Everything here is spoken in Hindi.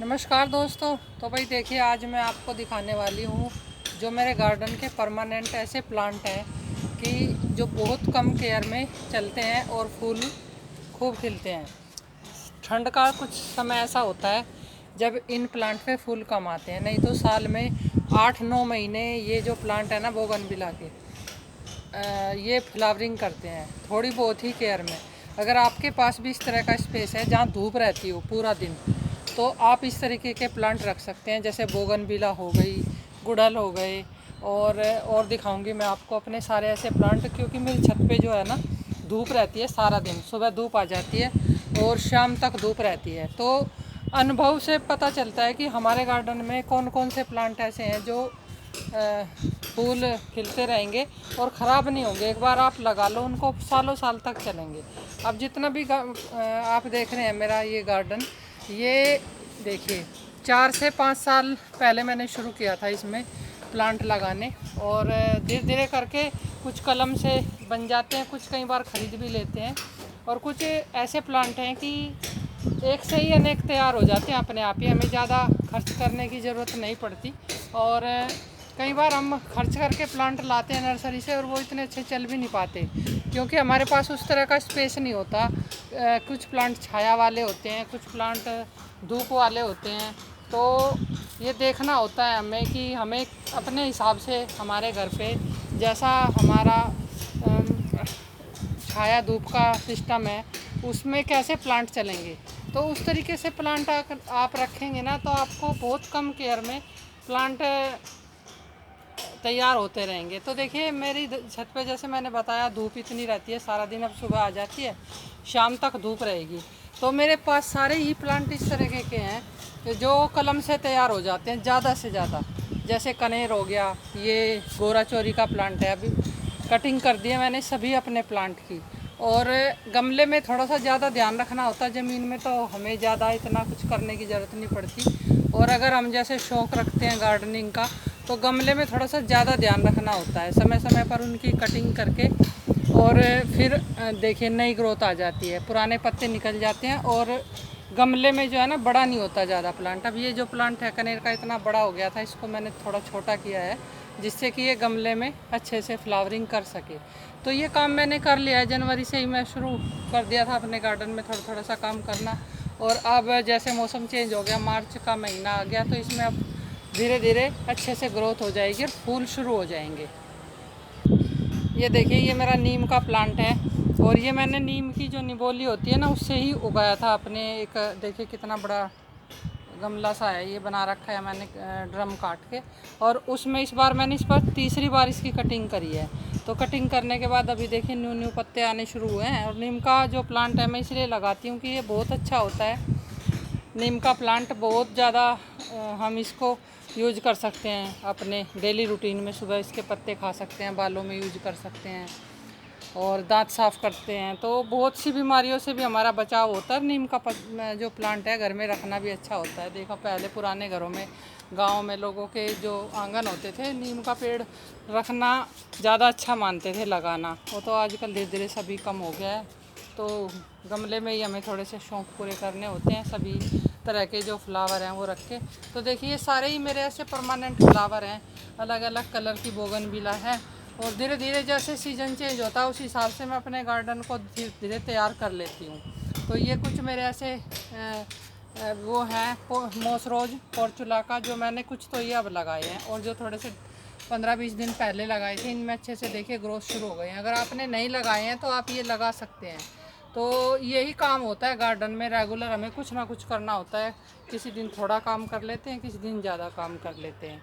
नमस्कार दोस्तों। तो भाई देखिए, आज मैं आपको दिखाने वाली हूँ जो मेरे गार्डन के परमानेंट ऐसे प्लांट हैं कि जो बहुत कम केयर में चलते हैं और फूल खूब खिलते हैं। ठंड का कुछ समय ऐसा होता है जब इन प्लांट पे फूल कम आते हैं, नहीं तो साल में 8-9 महीने ये जो प्लांट है ना बोगनविला के, ये फ्लावरिंग करते हैं थोड़ी बहुत ही केयर में। अगर आपके पास भी इस तरह का स्पेस है जहाँ धूप रहती हो पूरा दिन, तो आप इस तरीके के प्लांट रख सकते हैं, जैसे बोगनविला हो गई, गुड़हल हो गए। और दिखाऊंगी मैं आपको अपने सारे ऐसे प्लांट, क्योंकि मेरी छत पे जो है ना धूप रहती है सारा दिन। सुबह धूप आ जाती है और शाम तक धूप रहती है, तो अनुभव से पता चलता है कि हमारे गार्डन में कौन कौन से प्लांट ऐसे हैं जो फूल खिलते रहेंगे और ख़राब नहीं होंगे। एक बार आप लगा लो उनको, सालों साल तक चलेंगे। अब जितना भी आप देख रहे हैं मेरा ये गार्डन, ये देखिए 4 से 5 साल पहले मैंने शुरू किया था इसमें प्लांट लगाने, और धीरे धीरे करके कुछ कलम से बन जाते हैं, कुछ कई बार ख़रीद भी लेते हैं, और कुछ ऐसे प्लांट हैं कि एक से ही अनेक तैयार हो जाते हैं अपने आप ही, हमें ज़्यादा खर्च करने की ज़रूरत नहीं पड़ती। और कई बार हम खर्च करके प्लांट लाते हैं नर्सरी से और वो इतने अच्छे चल भी नहीं पाते, क्योंकि हमारे पास उस तरह का स्पेस नहीं होता। कुछ प्लांट छाया वाले होते हैं, कुछ प्लांट धूप वाले होते हैं। तो ये देखना होता है हमें कि हमें अपने हिसाब से हमारे घर पे जैसा हमारा छाया धूप का सिस्टम है उसमें कैसे प्लांट चलेंगे। तो उस तरीके से प्लांट आप रखेंगे ना, तो आपको बहुत कम केयर में प्लांट तैयार होते रहेंगे। तो देखिए मेरी छत पे जैसे मैंने बताया धूप इतनी रहती है सारा दिन, अब सुबह आ जाती है शाम तक धूप रहेगी। तो मेरे पास सारे ही प्लांट इस तरह के हैं जो कलम से तैयार हो जाते हैं ज़्यादा से ज़्यादा। जैसे कनेर हो गया, ये गोरा चोरी का प्लांट है, अभी कटिंग कर दिया मैंने सभी अपने प्लांट की। और गमले में थोड़ा सा ज़्यादा ध्यान रखना होता है, ज़मीन में तो हमें ज़्यादा इतना कुछ करने की ज़रूरत नहीं पड़ती। और अगर हम जैसे शौक़ रखते हैं गार्डनिंग का, तो गमले में थोड़ा सा ज़्यादा ध्यान रखना होता है, समय समय पर उनकी कटिंग करके। और फिर देखिए नई ग्रोथ आ जाती है, पुराने पत्ते निकल जाते हैं, और गमले में जो है ना बड़ा नहीं होता ज़्यादा प्लांट। अब ये जो प्लांट है कनेर का इतना बड़ा हो गया था, इसको मैंने थोड़ा छोटा किया है जिससे कि ये गमले में अच्छे से फ्लावरिंग कर सके। तो ये काम मैंने कर लिया है, जनवरी से ही मैं शुरू कर दिया था अपने गार्डन में थोड़ा थोड़ा सा काम करना। और अब जैसे मौसम चेंज हो गया, मार्च का महीना आ गया, तो इसमें अब धीरे धीरे अच्छे से ग्रोथ हो जाएगी और फूल शुरू हो जाएंगे। ये देखिए ये मेरा नीम का प्लांट है, और ये मैंने नीम की जो निबोली होती है ना उससे ही उगाया था अपने। एक देखिए कितना बड़ा गमला सा है, ये बना रखा है मैंने ड्रम काट के, और उसमें इस बार मैंने इस पर तीसरी बार इसकी कटिंग करी है। तो कटिंग करने के बाद अभी देखिए न्यू न्यू पत्ते आने शुरू हुए हैं। और नीम का जो प्लांट है मैं इसलिए लगाती हूँ कि ये बहुत अच्छा होता है। नीम का प्लांट बहुत ज़्यादा हम इसको यूज कर सकते हैं अपने डेली रूटीन में। सुबह इसके पत्ते खा सकते हैं, बालों में यूज कर सकते हैं, और दांत साफ़ करते हैं। तो बहुत सी बीमारियों से भी हमारा बचाव होता है। नीम का जो प्लांट है घर में रखना भी अच्छा होता है। देखो पहले पुराने घरों में, गांव में लोगों के जो आंगन होते थे, नीम का पेड़ रखना ज़्यादा अच्छा मानते थे लगाना। वो तो आजकल धीरे धीरे सभी कम हो गया है। तो गमले में ही हमें थोड़े से शौक़ पूरे करने होते हैं, सभी तरह के जो फ्लावर हैं वो रख के। तो देखिए ये सारे ही मेरे ऐसे परमानेंट फ्लावर हैं, अलग अलग कलर की बोगनविला है। और धीरे धीरे जैसे सीज़न चेंज होता है उस हिसाब से मैं अपने गार्डन को धीरे धीरे तैयार कर लेती हूँ। तो ये कुछ मेरे ऐसे वो हैं मोस रोज पोर्चुला का, जो मैंने कुछ तो ये अब लगाए हैं, और जो थोड़े से 15-20 दिन पहले लगाए थे, इनमें अच्छे से देखिए ग्रोथ शुरू हो गए हैं। अगर आपने नहीं लगाए हैं तो आप ये लगा सकते हैं। तो यही काम होता है गार्डन में, रेगुलर हमें कुछ ना कुछ करना होता है। किसी दिन थोड़ा काम कर लेते हैं, किसी दिन ज़्यादा काम कर लेते हैं।